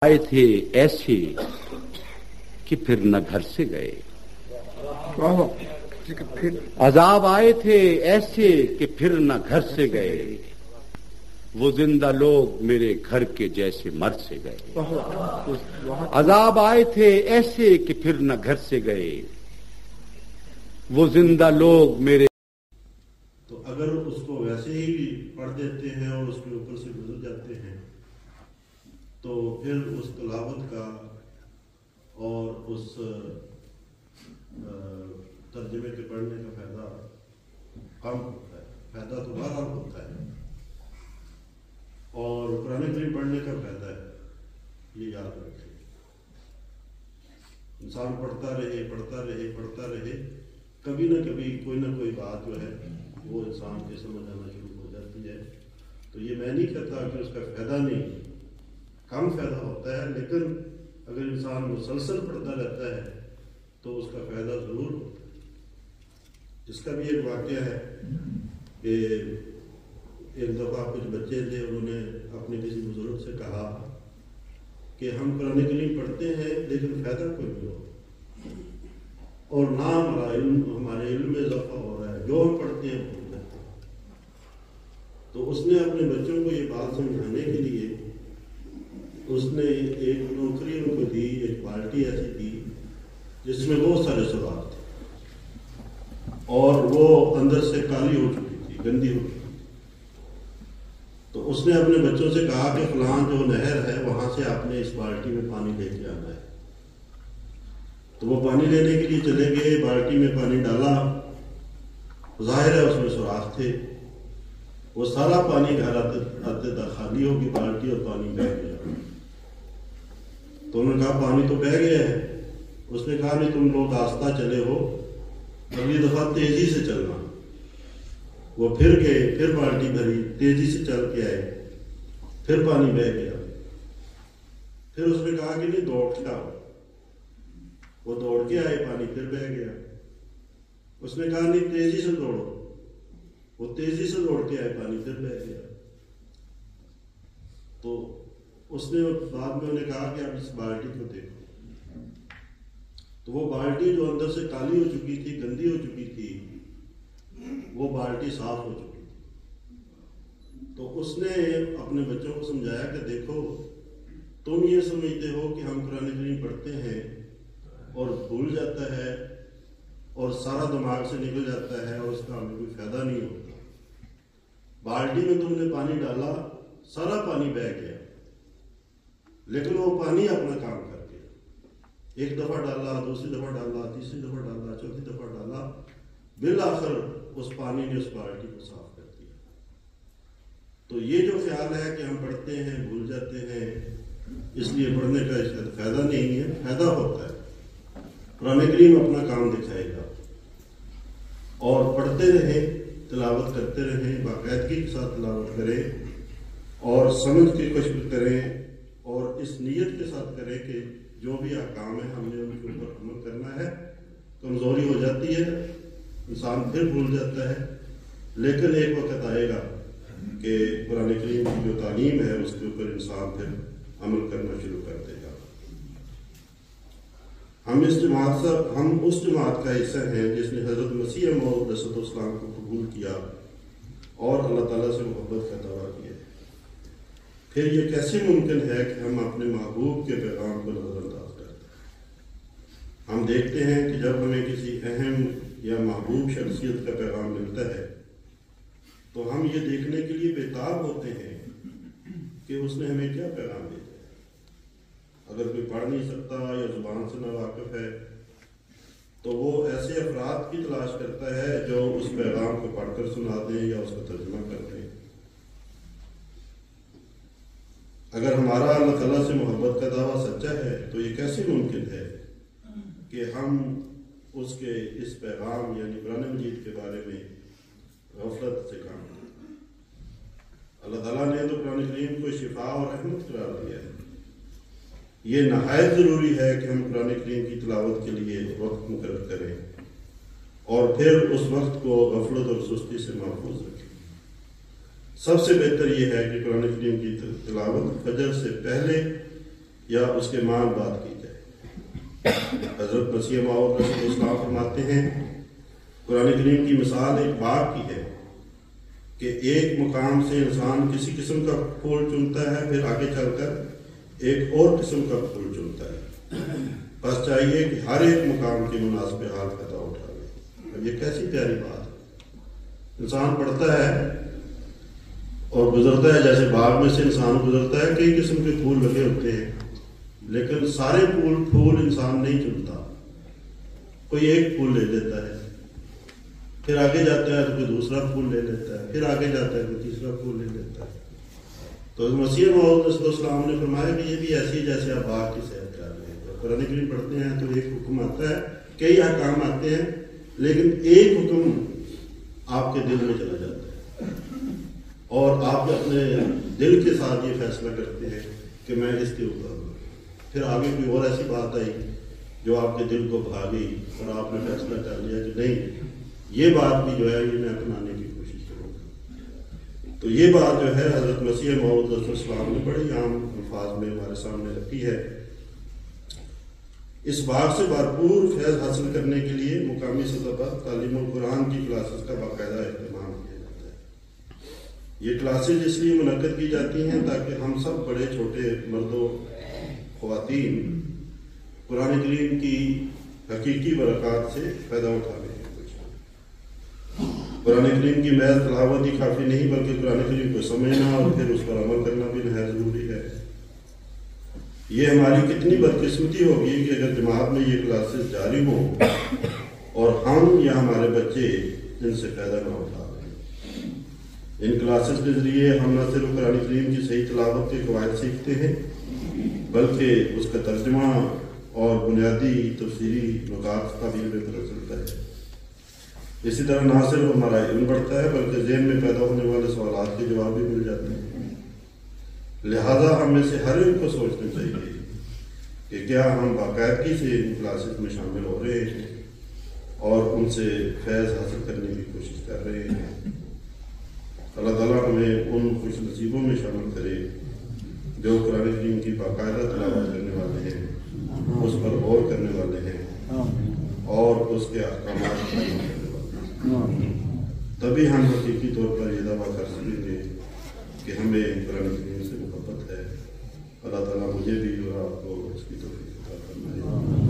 आए थे ऐसे कि फिर न घर से गए, अजाब आए थे ऐसे कि फिर न घर से गए, वो जिंदा लोग मेरे घर के जैसे मर से गए। अजाब आए थे ऐसे कि फिर न घर से गए, वो जिंदा लोग मेरे। तो अगर उसको वैसे ही पढ़ देते हैं और उसके ऊपर से गुजर जाते हैं तो फिर उस तिलावत का और उस तर्जुमे के पढ़ने का फायदा कम होता है। फायदा तो बहरहाल होता है और कुरान करीम पढ़ने का फायदा है, ये याद रखें। इंसान पढ़ता रहे पढ़ता रहे पढ़ता रहे, कभी ना कभी कोई ना कोई बात जो है वो इंसान के समझ आना शुरू हो जाती है। तो ये मैं नहीं कहता कि उसका फायदा नहीं, कम फायदा होता है, लेकिन अगर इंसान मुसलसल पढ़ता रहता है तो उसका फायदा जरूर होता है। इसका भी एक वाक़या है कि एक दफ़ा कुछ बच्चे थे, उन्होंने अपने किसी बुजुर्ग से कहा कि हम कुरान करीम पढ़ते हैं लेकिन फायदा कोई नहीं हो और ना हमारे इल्म में इजाफा हो रहा है, जो हम पढ़ते हैं भूल जाते हैं। तो उसने अपने बच्चों को ये बात समझाने के लिए उसने एक नौकरी उनको दी, एक बाल्टी ऐसी दी जिसमें बहुत सारे सुराख थे और वो अंदर से काली हो चुकी थी, गंदी हो चुकी थी। तो उसने अपने बच्चों से कहा कि फलां जो नहर है वहां से आपने इस बाल्टी में पानी लेके आना है। तो वो पानी लेने के लिए चले गए, बाल्टी में पानी डाला, जाहिर है उसमें सुराख थे, वो सारा पानी घर आते खाली होगी बाल्टी और पानी बह गया। तो उन्होंने कहा पानी तो बह गया है। उसने कहा नहीं, तुम लोग आस्ता चले हो, अगली दफा तेजी से चलना। वो फिर गए, फिर बाल्टी भरी, तेजी से चल के आए, फिर पानी बह गया। फिर उसने कहा कि नहीं दौड़ के आओ, वो दौड़ के आए, पानी फिर बह गया। उसने कहा नहीं तेजी से दौड़ो, वो तेजी से दौड़ के आए, पानी फिर बह गया। तो उसने बाद में उन्हें कहा कि आप इस बाल्टी को देखो। तो वो बाल्टी जो अंदर से काली हो चुकी थी, गंदी हो चुकी थी, वो बाल्टी साफ हो चुकी थी। तो उसने अपने बच्चों को समझाया कि देखो, तुम ये समझते हो कि हम कुरान करीम पढ़ते हैं और भूल जाता है और सारा दिमाग से निकल जाता है और उसका हमें कोई फायदा नहीं होता। बाल्टी में तुमने पानी डाला, सारा पानी बह गया, लेकिन वो पानी अपना काम कर गया। एक दफा डाला, दूसरी दफा डाला, तीसरी दफा डाला, चौथी दफा डाला, बिल आखिर उस पानी ने उस बाल्टी को साफ कर दिया। तो ये जो ख्याल है कि हम पढ़ते हैं भूल जाते हैं, इसलिए पढ़ने का इसका फायदा नहीं है, फायदा होता है। कुरान करीम अपना काम दिखाएगा और पढ़ते रहें, तिलावत करते रहें, बाकायदगी के साथ तिलावत करें और समझ के कोशिश करें और इस नीयत के साथ करें कि जो भी अहकाम है हमने उनके ऊपर अमल करना है। कमजोरी हो जाती है, इंसान फिर भूल जाता है, लेकिन एक वक्त आएगा कि कुरान करीम की जो तालीम है उसके ऊपर इंसान फिर अमल करना शुरू कर देगा। हम उस जमात का हिस्सा हैं जिसने हजरत मसीह मौऊद अलैहिस्सलाम को कबूल किया और अल्लाह ताला से मोहब्बत का दावा किया। फिर ये कैसे मुमकिन है कि हम अपने महबूब के पैगाम को नजरअंदाज करते हैं? हम देखते हैं कि जब हमें किसी अहम या महबूब शख्सियत का पैगाम मिलता है तो हम ये देखने के लिए बेताब होते हैं कि उसने हमें क्या पैगाम भेजा है। अगर कोई पढ़ नहीं सकता या जुबान से नावाकिफ है तो वो ऐसे अफराद की तलाश करता है जो उस पैगाम को पढ़कर सुना दें या उसका तर्जुमा कर दें। अगर हमारा अल्लाह ताला से मोहब्बत का दावा सच्चा है तो ये कैसे मुमकिन है कि हम उसके इस पैगाम यानी कुरान मजीद के बारे में गफलत से काम करें। अल्लाह ताला ने तो कुरान करीम को शिफा और रहमत करार दिया है। ये नहायत ज़रूरी है कि हम कुरान करीम की तिलावत के लिए वक्त मुकर्रर करें और फिर उस वक्त को गफलत और सुस्ती से महफूज रखें। सबसे बेहतर यह है कि कुरान करीम की तिलावत फजर से पहले یا اس کے مال بات کی جائے۔ حضرت مسیح موعود رسول اللہ فرماتے ہیں قرآن کریم کی مثال ایک باغ کی ہے کہ ایک مقام سے انسان کسی قسم کا پھول چنتا ہے، پھر آگے چل کر ایک اور قسم کا پھول چنتا ہے۔ بس چاہیے کہ ہر ایک مقام کے مناسب حال فائدہ اٹھائے۔ یہ کیسی پیاری بات ہے۔ انسان پڑھتا ہے اور گزرتا ہے، جیسے باغ میں سے انسان گزرتا ہے، کئی قسم کے پھول لگے ہوتے ہیں، لیکن سارے پھول انسان نہیں چنتا، کوئی ایک پھول لے لیتا ہے، پھر آگے جاتا ہے تو کوئی دوسرا پھول لے لیتا ہے، پھر آگے جاتا ہے کوئی تیسرا پھول لے لیتا ہے۔ تو مسیح موعود صلی اللہ علیہ وسلم نے فرمایا کہ یہ بھی ایسی جیسے آپ باغ کی سیر کر رہے ہیں۔ قرآن کریم پڑھتے ہیں تو ایک حکم آتا ہے، کئی احکام آتے ہیں، لیکن ایک حکم آپ کے دل میں چلا جاتا ہے اور آپ اپنے دل کے ساتھ یہ فیصلہ کرتے ہیں کہ میں اس کے اوپر ہوں۔ پھر آگے کوئی اور ایسی بات آئی جو آپ کے دل کو بھا گئی اور آپ نے فیصلہ کر لیا کہ نہیں، یہ بات بھی جو ہے یہ میں اپنانے کی کوشش کروں گا۔ تو یہ بات جو ہے حضرت مسیح موعود صلی اللہ علیہ وسلم نے بڑی عام الفاظ میں ہمارے سامنے رکھی ہے۔ اس باغ سے بھرپور فیض حاصل کرنے کے لیے مقامی سطح پر تعلیم القرآن کی کلاسز کا باقاعدہ اہتمام کیا جاتا ہے۔ یہ کلاسز اس لیے منعقد کی جاتی ہیں تاکہ ہم سب بڑے چھوٹے مرد و خواتین قرآن کریم کی حقیقی برکات سے فائدہ اٹھانے۔ قرآن کریم کی محض تلاوت ہی کافی نہیں، بلکہ قرآن کریم کو سمجھنا اور پھر اس پر عمل کرنا بھی نہایت ضروری ہے۔ یہ ہماری کتنی بدقسمتی ہوگی کہ اگر جماعت میں یہ کلاسز جاری ہوں اور ہم یا ہمارے بچے ان سے فائدہ نہ اٹھا رہے۔ ان کلاسز کے ذریعے ہم نہ صرف قرآن کریم کی صحیح تلاوت کے قواعد سیکھتے ہیں، بلکہ اس کا ترجمہ اور بنیادی تفسیری نکات کا بھی ہمیں پتہ چلتا ہے۔ اسی طرح نہ صرف ہمارا علم بڑھتا ہے بلکہ ذہن میں پیدا ہونے والے سوالات کے جواب بھی مل جاتے ہیں۔ لہذا ہم میں سے ہر ایک کو سوچنا چاہیے کہ کیا ہم باقاعدگی سے ان کلاسز میں شامل ہو رہے ہیں اور ان سے فیض حاصل کرنے کی کوشش کر رہے ہیں۔ اللہ تعالیٰ ہمیں ان خوش نصیبوں میں شامل کرے جو قرآن کریم کی باقاعدہ تلاوت کرنے والے ہیں، اس پر غور کرنے والے ہیں اور اس کے احکامات پر عمل کرنے والے ہیں۔ تبھی ہم حقیقی طور پر یہ دعویٰ کر سکیں گے کہ ہمیں قرآن کریم سے محبت ہے۔ اللہ تعالیٰ مجھے بھی اور آپ کو اس کی توفیق عطا فرمائے۔